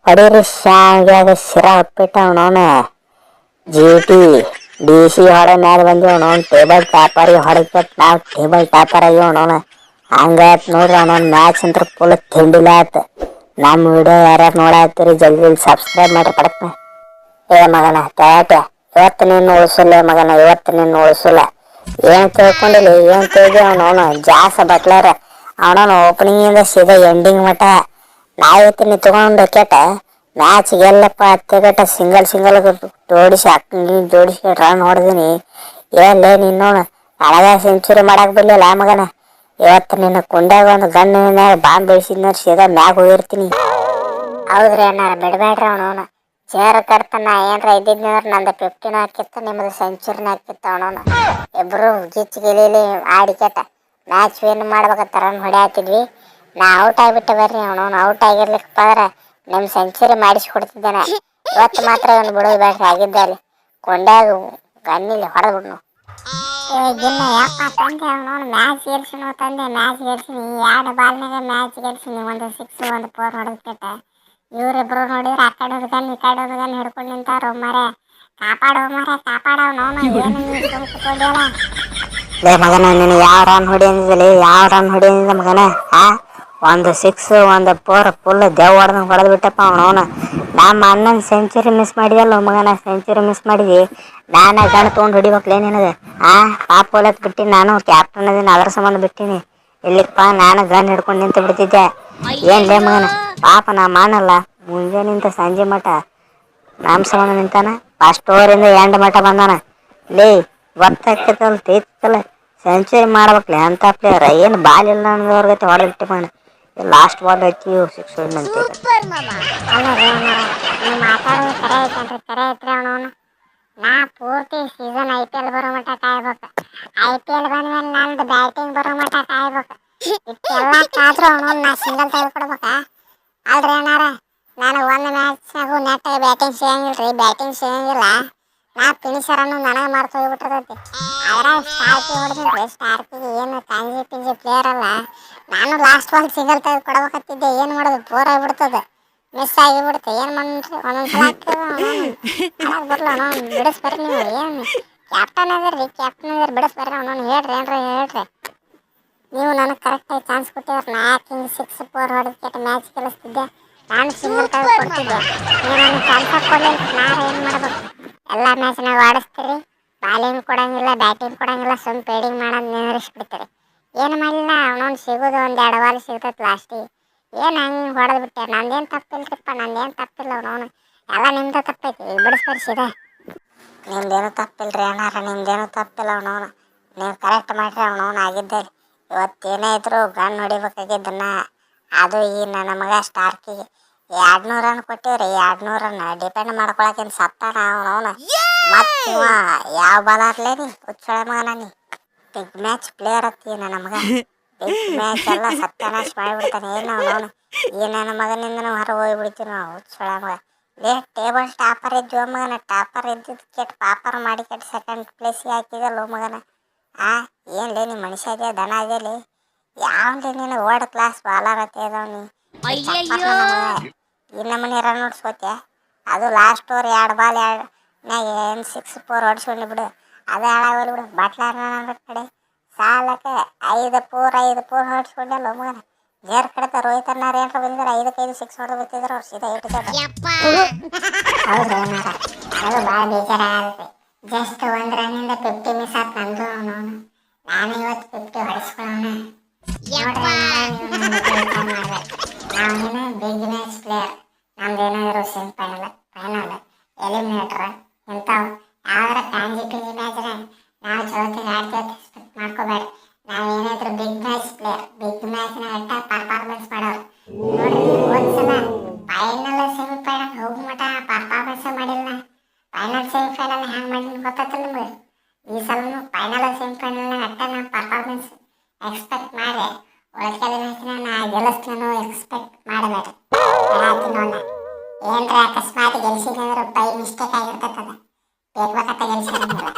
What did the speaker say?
ತಡೀರಿ ಶಾವ್ಯಾಗ Sira ಉಪ್ಪಿಟ್ಟ ಅವನವನ GT DC ಹೊಡೆ ಮ್ಯಾಲ ಬಂದಿವ್ ಅವನವನ್ ಟೇಬಲ್ ಟಾಪರ್ ಹೊಡಕತ್ ನಾವು ಟೇಬಲ್ ಟಾಪರ್ ಆಗ್ಯಾವ ಅವನವನ ಹಂಗಾತ್ ನೋಡ್ರಿ ಅವನವನ್ ಮ್ಯಾಚ್ ಅಂತ ಫುಲ್ ತಿಂಡಿಲ್ಲ ಆತ. ನಮ್ಮ ವಿಡಿಯೋ ಯಾರ್ಯಾರು ನೋಡಾತ್ತೀರಿ ಜಲ್ದಿ ಸಬ್ಸ್ಕ್ರೈಬ್ ಮಾಡಿ ಪಡಕ್ನ. ಏ ಮಗನ ಟ್ಯಾಟ ಇವತ್ತು ನಿನ್ನ ಉಳಿಸಲ್ಲ ಮಗನ, ಇವತ್ತು ನಿನ್ನ ಉಳಿಸಲ್ಲ. ಏನ್ ತಿಳ್ಕೊಂಡಿಲ್ಲ, ಏನ್ ತಿಳ್ದಿ ಅವನವನು ಜಾಸ ಬಟ್ಲಾರ ಅವನವನು ಓಪನಿಂಗ್ ಇಂದ ಸೀದಾ ಎಂಡಿಂಗ್ ಮಟ ನಾ ಇವತ್ತಿನ ತಗೊಂಡು ಕೆಟ್ಟ ಮ್ಯಾಚ್ ಗೆಲ್ಲಪ್ಪ ಹತ್ತೆಗಟ್ಟ ಸಿಂಗಲ್ ಜೋಡಿಸಿ ಅಕ್ಕಂಗಿ ಜೋಡಿಸಿ ರನ್ ಹೊಡೆದಿನಿ. ಏನ್ಲೇ ನಿನ್ನೋನು ನನಗ ಸೆಂಚುರಿ ಮಾಡಕ್ ಬಿಡ್ಲಿಲ್ಲ ಮಗನ. ಇವತ್ತು ನಿನ್ನ ಕುಂಡ್ಯಾಗ ಒಂದು ಗಣ್ಣ ಬಾಂಬ್ ಬೆಳೆಸಿದ್ನ ಸೀದಾ ಮ್ಯಾಗ ಹೋಗಿರ್ತೀನಿ. ಹೌದ್ರಿ ಅಣ್ಣಾರ ಬಿಡ್ಬೇಡ್ರಿ ಅವನವನು ಚೇರ ಕಟ್ತಾನ. ಏನ್ರ ಇದ್ದಿದ್ನಂದ್ರೆ ನಂದು 15 ಹಾಕಿತ್ತು, ನಿಮ್ಮದು ಸೆಂಚುರಿನ ಹಾಕಿತ್ತು. ಅವನವನು ಇಬ್ರು ಗಿಚ್ಚಿ ಗಿಲೀಲಿ ಆಡಿ ಕೆಟ್ಟ ಮ್ಯಾಚ್ ವಿನ್ ಮಾಡ್ಬೇಕಂತ ರನ್ ಹೊಡೆ ಹಾಕಿದ್ವಿ. ನಾ ಔಟ್ ಆಗಿಬಿಟ್ಟೆ ಬರ್ರಿ. ಅವನವನು ಔಟ್ ಆಗಿರ್ಲಿಕ್ಕಪ್ಪ ಅಂದ್ರೆ ನಿಮ್ಮ ಸೆಂಚುರಿ ಮಾಡಿಸ್ಕೊಡ್ತಿದ್ದೇನೆ. ಇವತ್ತು ಮಾತ್ರ ಇವನು ಬಿಡೋದು ಬೇಡ್ರಿ ಆಗಿದ್ದೆ ಅಲ್ಲಿ ಕೊಂಡ್ಯಾಗ ಗನ್ನಿಲ್ಲಿ ಹೊಡೆದ್ಬಿಡ್ನು. ಗಿನ್ನ ಯಪ್ಪ ತಂದೆ ಅವನವನು ಮ್ಯಾಚ್ ಗೆಲ್ಸಿನ ತಂದೆ ಮ್ಯಾಚ್ ಗೆಲ್ಸಿನಿ. 2 ಬಾಲ್ನಾಗ ಮ್ಯಾಚ್ ಗೆಲ್ಸಿನಿ. ಒಂದು 6 ಒಂದು 4 ಹೊಡೆದ್ ಕೆಟ್ಟ ಇವ್ರಿಬ್ರು ನೋಡಿದ್ರೆ ಆ ಕಡೆ ಒಂದು ಗನ್ ಈ ಕಡೆ ಒಂದು ಗನ್ ಹಿಡ್ಕೊಂಡು ನಿಂತಾರ. ಮರೆ ಕಾಪಾಡೋ ಮರೆ ಕಾಪಾಡವನವನು ಏನು ಸುಮ್ ಕುತ್ಕೊಂಡಿಯಲ್ಲ. ಲೇ ಮಗನ ನೀನು ಯಾವ ರನ್ ಹೊಡಿ ಅಂದಿದ್ದಲ್ಲಿ, ಯಾವ ರನ್ ಹೊಡಿ ಅಂದಿದ್ದ ಮಗನ? ಒಂದು 6 ಒಂದು 4 ಫುಲ್ ದೆವ್ ಹೊಡೆದು ಬಿಟ್ಟಪ್ಪ ಅವನವನು. ನಮ್ಮ ಅಣ್ಣನ ಸೆಂಚುರಿ ಮಿಸ್ ಮಾಡಿದಲ್ಲ ಮಗನ, ಸೆಂಚುರಿ ಮಿಸ್ ಮಾಡಿದಿ. ನಾನೇ ಗನ್ ತೊಗೊಂಡು ಹೊಡಿಬೇಕಲೇ ನಿನಗೆ. ಪಾಪ ಹೋಲಕ್ ಬಿಟ್ಟಿನಿ, ನಾನು ಕ್ಯಾಪ್ಟನ್ ಅದೀನಿ ಅದ್ರ ಸಂಬಂಧ ಬಿಟ್ಟಿನಿ. ಇಲ್ಲಿಪ್ಪ ನಾನು ಗನ್ ಹಿಡ್ಕೊಂಡು ನಿಂತು ಬಿಡ್ತಿದ್ದೆ. ಏನ್ಲೇ ಮಗನ ಪಾಪ ನಾ ಮಾಡಲ್ಲ ಮುಂಜಾನಿಂದ ಸಂಜೆ ಮಠ ನಮ್ಮ ಸಂಬಂಧ ನಿಂತಾನ. ಫಸ್ಟ್ ಓವರಿಂದ ಎಂಡ್ ಮಠ ಬಂದಾನ. ಲೇ ಗೊತ್ತಾಗ್ತೈತಲ್ಲ ತೈತಲ್ಲ ಸೆಂಚುರಿ ಮಾಡ್ಬೇಕಲೇ ಅಂತ ಪ್ಲೇಯರ್. ಏನು ಬಾಲ್ ಇಲ್ಲ ಅನ್ನೋರ್ಗತೆ ಹೊಡೆದಿಟ್ಟು ಮಾಡ ಲಾಸ್ಟ್ ಬಾಲ್ ಹಾಕಿ 6 ಹೊಡಿನಂತೆ. ಅಲ್ಲ ರೀ ಅಣ್ಣಾರ ನೀವು ಮಾತಾಡೋದು ಕರೆ ಐತನ್ರಿ, ಕರೆ ಐತ್ರಿ ಅವನವನು. ನಾ ಪೂರ್ತಿ ಸೀಸನ್ IPL ಬರೋ ಮಟ್ಟ ಕಾಯ್ಬೇಕು. IPL ಬಂದ್ಮೇಲೆ ನಂದು ಬ್ಯಾಟಿಂಗ್ ಬರೋ ಮಟ್ಟ ಕಾಯ್ಬೇಕು. ಇಷ್ಟೆಲ್ಲ ಕಾದ್ರೂ ಅವನವನು ನಾ ಸಿಂಗಲ್ ತೆಗೆದುಕೊಡ್ಬೇಕಾ? ಅಲ್ರಿ ಅಣ್ಣಾರ ನಾನು ಒಂದು ಮ್ಯಾಚ್ನಾಗೂ ನೆಟ್ಟಾಗಿ ಬ್ಯಾಟಿಂಗ್ ಸಿಗಂಗಿಲ್ಲ ರೀ. ಬ್ಯಾಟಿಂಗ್ ಸಿಗಂಗಿಲ್ಲ ನಾ ಫಿನಿಷರ್ ಅನ್ನು ನನಗೆ ಮಾರ್ಕ್ ಹೋಗಿಬಿಟ್ಟಿರ್ತೈತಿ. ಅದ್ರಾಗ ಸ್ಟಾರ್ಕಿ ಹೊಡೆದಿನಿ ರೀ. ಸ್ಟಾರ್ಕಿಗೆ ಏನು ಪಿಂಜಿ ಪ್ಲೇಯರ್ ಅಲ್ಲ. ನಾನು ಲಾಸ್ಟ್ ಬಾಲ್ ಸಿಂಗಲ್ ತೆಗೆದು ಕೊಡ್ಬೇಕತ್ತಿದ್ದೆ. ಏನು ಮಾಡೋದು ಬೋರ್ ಆಗಿಬಿಡ್ತದೆ, ಮಿಸ್ ಆಗಿಬಿಡುತ್ತೆ. ಏನು ಮಾಡ್ರಿ ಒಂದೊಂದ್ಸಲ ಬರಲ್ಲ ಅವನು ಬಿಡಿಸ್ಬರ್ರಿ. ನೀವು ಏನು ಕ್ಯಾಪ್ಟನ್ ಅದಿರಿ, ಕ್ಯಾಪ್ಟನ್ ಅದಿರಿ ಬಿಡಿಸ್ಬರ್ರಿ ಅವನವನು. ಹೇಳ್ರಿ ಏನ್ರ ಹೇಳ್ರಿ. ನೀವು ನನಗೆ ಕರೆಕ್ಟಾಗಿ ಚಾನ್ಸ್ ಕೊಟ್ಟಿದ್ರೆ ನಾ ಯಾಕೆ ಹಿಂಗೆ 6 4 ಹೊಡೆದು ಕೆಟ್ಟ ಮ್ಯಾಚ್ ಗೆಲ್ಲಿಸ್ತಿದ್ದೆ. ನಾನು ಸಿಂಗಲ್ ತೆಗೆದು ಕೊಡ್ತಿದ್ದೆ. ನೀವು ನನಗೆ ಚಾನ್ಸ್ ಕೊಡಲಿಲ್ಲ, ನಾನು ಏನು ಮಾಡ್ಬೇಕು? ಎಲ್ಲ ಮ್ಯಾಚ್ನಾಗ ಆಡಿಸ್ತೀರಿ, ಬಾಲಿಂಗ್ ಕೊಡಂಗಿಲ್ಲ ಬ್ಯಾಟಿಂಗ್ ಕೊಡಂಗಿಲ್ಲ, ಸುಮ್ಮನೆ ಫೀಲ್ಡಿಂಗ್ ಮಾಡೋದು ನಿಂದ್ರಿಸ್ಬಿಡ್ತೀರಿ. ಏನು ಮಾಡಿಲ್ಲ ಅವನವ್ನು ಸಿಗೋದು 1-2 ಬಾಲ್ ಸಿಗ್ತೈತೆ ಲಾಸ್ಟಿಗೆ. ಏನು ಹಂಗೆ ಹೊಡೆದು ಬಿಟ್ಟೆ. ನಂದೇನು ತಪ್ಪಿಲ್ರಿಪ್ಪ, ನಂದೇನು ತಪ್ಪಿಲ್ಲ. ಅವನವನು ಎಲ್ಲ ನಿಮ್ದು ತಪ್ಪೈತಿ. ಬಿಡಿಸ್ಬರ್ರಿ ಸೀದಾ. ನಿಮ್ದೇನು ತಪ್ಪಿಲ್ರಿ ಅಣ್ಣಾರ, ನಿಮ್ದೇನು ತಪ್ಪಿಲ್ಲ. ಅವನವನು ನೀವು ಕರೆಕ್ಟ್ ಮಾಡಿರಿ. ಅವನವನು ಆಗಿದ್ದೆ ಇವತ್ತೇನೇ ಇದ್ರು ಗನ್ ಹೊಡಿಬೇಕಾಗಿದ್ದನ್ನ. ಅದು ಈ ನನ್ನ ಮಗ ಸ್ಟಾರ್ಕಿಗೆ 200 ರನ್ ಕೊಟ್ಟಿವ್ರಿ. 200 ರನ್ ಡಿಪೆಂಡ್ ಮಾಡ್ಕೊಳಕಿನ್ ಸತ್ತಾನ ಅವನವನು. ಮತ್ತೆ ಯಾವ ಬಾಲಾರ್ಲೇ ನೀ ಹುಚ್ಚೊಳೆ ಮಗನ, ನೀ ಬಿಗ್ ಮ್ಯಾಚ್ ಪ್ಲೇಯರ್ ಹತ್ತಿ ನನ್ನ ಮಗ. ಬಿಗ್ ಮ್ಯಾಚ್ ಎಲ್ಲ ಸತ್ಯನಾಶ ಮಾಡಿಬಿಡ್ತಾನೆ. ಏನು ಅವನವನು ಈ ನನ್ನ ಮಗನಿಂದ ಹೊರ ಹೋಗ್ಬಿಡ್ತೀವಿ ನಾವು ಹುಚ್ಚೊಳೆ ಮಗ. ಟೇಬಲ್ ಟಾಪರ್ ಇದ್ವಿ ಮಗನ. ಟಾಪರ್ ಇದ್ದಿದ್ದು ಕೆಟ್ಟ ಪಾಪರ್ ಮಾಡಿ ಕೆಟ್ಟ ಸೆಕೆಂಡ್ ಪ್ಲೇಸಿಗೆ ಹಾಕಿದಲ್ಲ ಮಗನ. ಏನ್ಲೇ ನೀ ಮನುಷ್ಯ ಇದೆಯಾ ದನ ಇದೆಯಲ್ಲ? ಯಾವ್ದು ನೀನು ವರ್ಲ್ಡ್ ಕ್ಲಾಸ್ ಬಾಲರ್ ಹತ್ತಿ ಇದಾವ ನೀ. ಈ ನಮ್ಮನೆ ರನ್ ಹೊಡ್ಸ್ಕೋತ್ಯ. ಅದು ಲಾಸ್ಟ್ ಓವರ್ 2 ಬಾಲ್ 2 6 4 ಹೊಡ್ಸ್ಕೊಂಡು ಬಿಡು. ಅದು ಹಾಳಾಗೋಲಿ ಬಿಡು. ಬಟ್ಲರ್ ಕಡೆ ಸಾಲಕ್ಕೆ 5 4 ಹೊಡ್ಸ್ಕೊಂಡಲ್ಲ ಮಗನ. ಜೇರ್ ಕಡೆತ ರೋಹಿತ್ ಅನ್ನಾರ ಏನಾರ ಬಂದಿದ್ರೆ 5 6 ಹೊಡೆದು ಬರ್ತಿದ್ರು ಅವ್ರು ಸೀದಾ ಇಟ್ಕೊಂಡು. ಹೌದು ಏನಾರ ಅದು ಭಾಳ ಬೇಜಾರ ಆಗುತ್ತೆ. ಜಸ್ಟ್ 1 ರನ್ನಿಂದ 50 ಮಿಸ್ ಆಯ್ತು ನಂದು. ಅವನವನು ನಾನು ಇವತ್ತು 50 ಹೊಡೆಸ್ಕೊಳ್ಳೋಣ ನೋಡ್ರಿ. ಮಾಡ್ಬೇಕು ನಾವೇನು ಬಿಗ್ ಮ್ಯಾಚ್ ಪ್ಲೇಯರ್. ನಮ್ದೇನಾದ್ರು ಫೈನಲ್ ಎಲಿಮಿನೇಟರ್ ಇಂಥವು ಯಾವ್ದಾರ ಪಿಂಜಿ ಮ್ಯಾಚ್ನ ನಾವು ಚೌತಿಗೆ ಆಡ್ತೀವಿ ಎಕ್ಸ್ಪೆಕ್ಟ್ ಮಾಡ್ಕೋಬೇಡ. ನಾವೇನಾದ್ರು ಬಿಗ್ ಮ್ಯಾಚ್ ಪ್ಲೇಯರ್, ಬಿಗ್ ಮ್ಯಾಚ್ನ ಅಟ್ಟ ಪರ್ಫಾರ್ಮೆನ್ಸ್ ಮಾಡೋರು. ನೋಡ್ರಿ ಒಂದ್ಸಲ ಫೈನಲ್ ಸೆಮಿಫೈನಲ್ ಹೋಗೋ ಮಟ ಪರ್ಫಾರ್ಮೆನ್ಸ್ ಮಾಡಿಲ್ಲ. ಫೈನಲ್ ಸೆಮಿಫೈನಲ್ ಹ್ಯಾಂಗೆ ಮಾಡಿಲ್ಲ ಗೊತ್ತಾಯ್ತಲ್ಲ ನಿಮಗೆ? ಈ ಸಲನು ಫೈನಲ್ ಸೆಮಿಫೈನಲ್ನಾಗ ಅಟ್ಟ ನಾನು ಪರ್ಫಾರ್ಮೆನ್ಸ್ ಎಕ್ಸ್ಪೆಕ್ಟ್ ಮಾಡಿ ಉಳಿಕೆದ ಮ್ಯಾಚ್ನ ನಾ ಗೆಲ್ಲಿಸ್ತೀನೋ ಎಕ್ಸ್ಪೆಕ್ಟ್ ಮಾಡಬೇಡ್ರಿ. ಏನರ ಅಕಸ್ಮಾತ್ ಗೆಲ್ಸಿದ್ರೆ ಬೈ ಮಿಸ್ಟೇಕ್ ಆಗಿರ್ತೈತದ. ಬೇಕಂತ ಗೆಲ್ಸಿರಂಗಿಲ್ಲ.